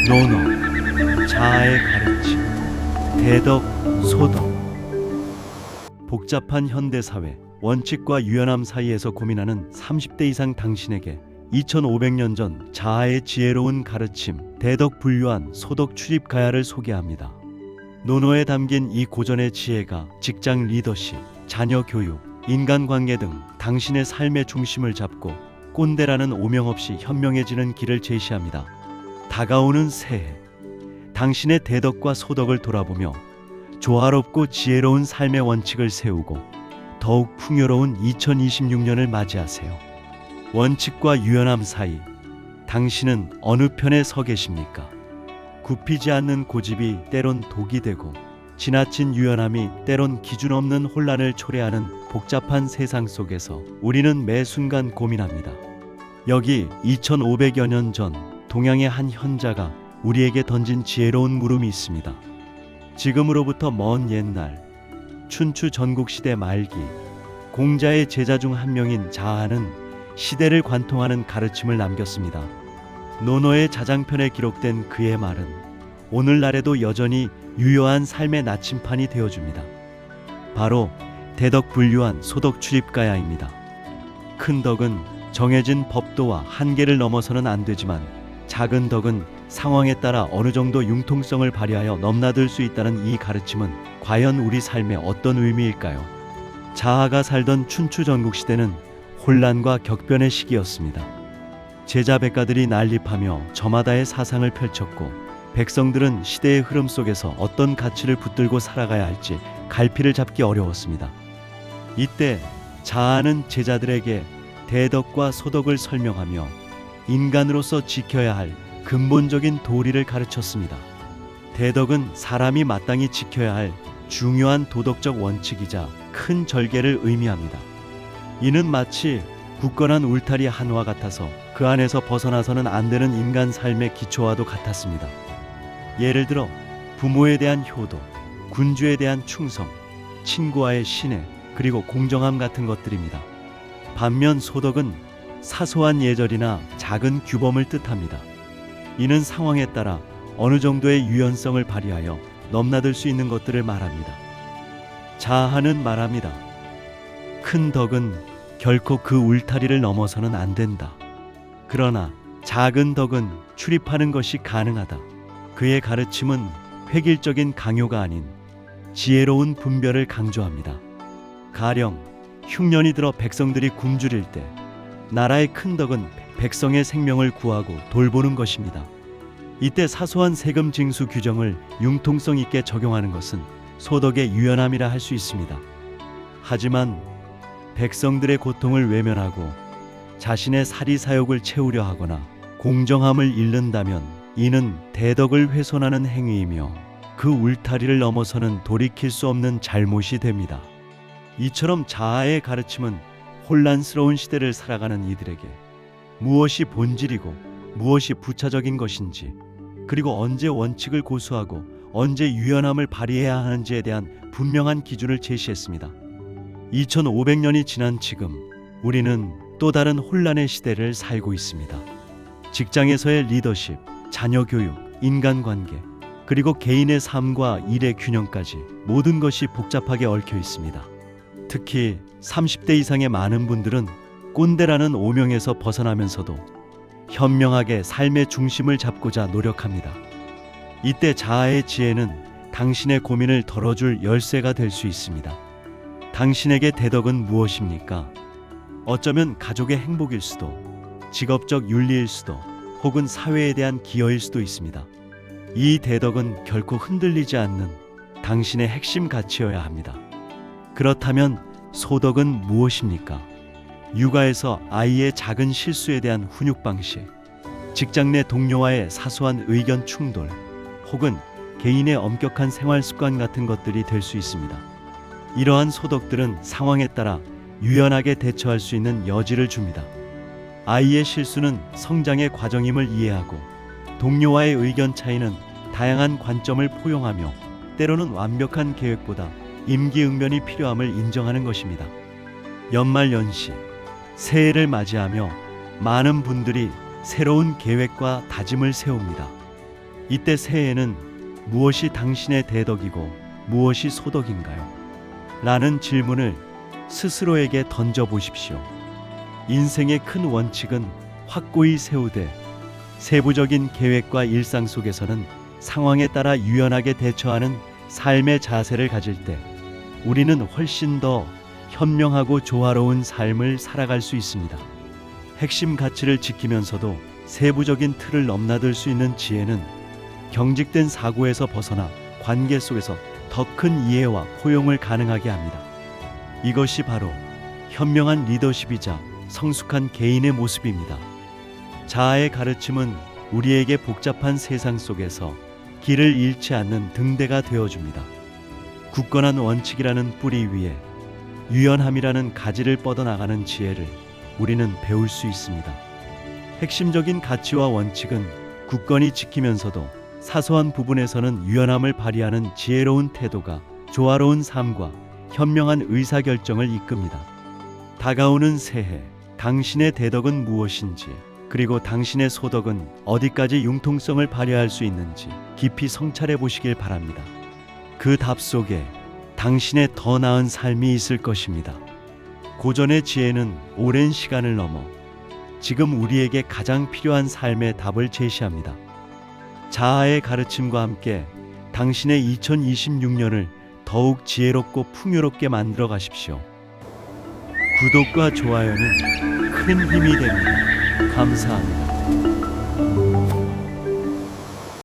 논어, 자아의 가르침, 대덕, 소덕. 복잡한 현대사회, 원칙과 유연함 사이에서 고민하는 30대 이상 당신에게 2500년 전 자아의 지혜로운 가르침, 대덕 분류한 소덕 출입 가야를 소개합니다. 논어에 담긴 이 고전의 지혜가 직장 리더십, 자녀 교육, 인간관계 등 당신의 삶의 중심을 잡고 꼰대라는 오명 없이 현명해지는 길을 제시합니다. 다가오는 새해, 당신의 대덕과 소덕을 돌아보며 조화롭고 지혜로운 삶의 원칙을 세우고 더욱 풍요로운 2026년을 맞이하세요. 원칙과 유연함 사이, 당신은 어느 편에 서 계십니까? 굽히지 않는 고집이 때론 독이 되고 지나친 유연함이 때론 기준 없는 혼란을 초래하는 복잡한 세상 속에서 우리는 매 순간 고민합니다. 여기 2500여 년 전 동양의 한 현자가 우리에게 던진 지혜로운 물음이 있습니다. 지금으로부터 먼 옛날 춘추 전국시대 말기, 공자의 제자 중 한 명인 자아는 시대를 관통하는 가르침을 남겼습니다. 논어의 자장편에 기록된 그의 말은 오늘날에도 여전히 유효한 삶의 나침판이 되어줍니다. 바로 대덕 분류한 소덕 출입가야입니다. 큰 덕은 정해진 법도와 한계를 넘어서는 안 되지만 작은 덕은 상황에 따라 어느 정도 융통성을 발휘하여 넘나들 수 있다는 이 가르침은 과연 우리 삶에 어떤 의미일까요? 자아가 살던 춘추 전국시대는 혼란과 격변의 시기였습니다. 제자 백가들이 난립하며 저마다의 사상을 펼쳤고 백성들은 시대의 흐름 속에서 어떤 가치를 붙들고 살아가야 할지 갈피를 잡기 어려웠습니다. 이때 자아는 제자들에게 대덕과 소덕을 설명하며 인간으로서 지켜야 할 근본적인 도리를 가르쳤습니다. 대덕은 사람이 마땅히 지켜야 할 중요한 도덕적 원칙이자 큰 절개를 의미합니다. 이는 마치 굳건한 울타리 한화 같아서 그 안에서 벗어나서는 안 되는 인간 삶의 기초와도 같았습니다. 예를 들어 부모에 대한 효도, 군주에 대한 충성, 친구와의 신뢰, 그리고 공정함 같은 것들입니다. 반면 소덕은 사소한 예절이나 작은 규범을 뜻합니다. 이는 상황에 따라 어느 정도의 유연성을 발휘하여 넘나들 수 있는 것들을 말합니다. 자아는 말합니다. 큰 덕은 결코 그 울타리를 넘어서는 안 된다. 그러나 작은 덕은 출입하는 것이 가능하다. 그의 가르침은 획일적인 강요가 아닌 지혜로운 분별을 강조합니다. 가령 흉년이 들어 백성들이 굶주릴 때 나라의 큰 덕은 백성의 생명을 구하고 돌보는 것입니다. 이때 사소한 세금 징수 규정을 융통성 있게 적용하는 것은 소덕의 유연함이라 할 수 있습니다. 하지만 백성들의 고통을 외면하고 자신의 사리사욕을 채우려 하거나 공정함을 잃는다면 이는 대덕을 훼손하는 행위이며 그 울타리를 넘어서는 돌이킬 수 없는 잘못이 됩니다. 이처럼 자아의 가르침은 혼란스러운 시대를 살아가는 이들에게 무엇이 본질이고 무엇이 부차적인 것인지, 그리고 언제 원칙을 고수하고 언제 유연함을 발휘해야 하는지에 대한 분명한 기준을 제시했습니다. 2500년이 지난 지금 우리는 또 다른 혼란의 시대를 살고 있습니다. 직장에서의 리더십, 자녀 교육, 인간관계, 그리고 개인의 삶과 일의 균형까지 모든 것이 복잡하게 얽혀 있습니다. 특히 30대 이상의 많은 분들은 꼰대라는 오명에서 벗어나면서도 현명하게 삶의 중심을 잡고자 노력합니다. 이때 자아의 지혜는 당신의 고민을 덜어줄 열쇠가 될 수 있습니다. 당신에게 대덕은 무엇입니까? 어쩌면 가족의 행복일 수도, 직업적 윤리일 수도, 혹은 사회에 대한 기여일 수도 있습니다. 이 대덕은 결코 흔들리지 않는 당신의 핵심 가치여야 합니다. 그렇다면 소덕은 무엇입니까? 육아에서 아이의 작은 실수에 대한 훈육 방식, 직장 내 동료와의 사소한 의견 충돌, 혹은 개인의 엄격한 생활 습관 같은 것들이 될 수 있습니다. 이러한 소덕들은 상황에 따라 유연하게 대처할 수 있는 여지를 줍니다. 아이의 실수는 성장의 과정임을 이해하고 동료와의 의견 차이는 다양한 관점을 포용하며 때로는 완벽한 계획보다 임기응변이 필요함을 인정하는 것입니다. 연말연시, 새해를 맞이하며 많은 분들이 새로운 계획과 다짐을 세웁니다. 이때 새해에는 무엇이 당신의 대덕이고 무엇이 소덕인가요? 라는 질문을 스스로에게 던져보십시오. 인생의 큰 원칙은 확고히 세우되 세부적인 계획과 일상 속에서는 상황에 따라 유연하게 대처하는 삶의 자세를 가질 때 우리는 훨씬 더 현명하고 조화로운 삶을 살아갈 수 있습니다. 핵심 가치를 지키면서도 세부적인 틀을 넘나들 수 있는 지혜는 경직된 사고에서 벗어나 관계 속에서 더 큰 이해와 포용을 가능하게 합니다. 이것이 바로 현명한 리더십이자 성숙한 개인의 모습입니다. 자아의 가르침은 우리에게 복잡한 세상 속에서 길을 잃지 않는 등대가 되어줍니다. 굳건한 원칙이라는 뿌리 위에 유연함이라는 가지를 뻗어나가는 지혜를 우리는 배울 수 있습니다. 핵심적인 가치와 원칙은 굳건히 지키면서도 사소한 부분에서는 유연함을 발휘하는 지혜로운 태도가 조화로운 삶과 현명한 의사결정을 이끕니다. 다가오는 새해, 당신의 대덕은 무엇인지, 그리고 당신의 소덕은 어디까지 융통성을 발휘할 수 있는지 깊이 성찰해 보시길 바랍니다. 그 답 속에 당신의 더 나은 삶이 있을 것입니다. 고전의 지혜는 오랜 시간을 넘어 지금 우리에게 가장 필요한 삶의 답을 제시합니다. 자아의 가르침과 함께 당신의 2026년을 더욱 지혜롭고 풍요롭게 만들어 가십시오. 구독과 좋아요는 큰 힘이 됩니다. 감사합니다.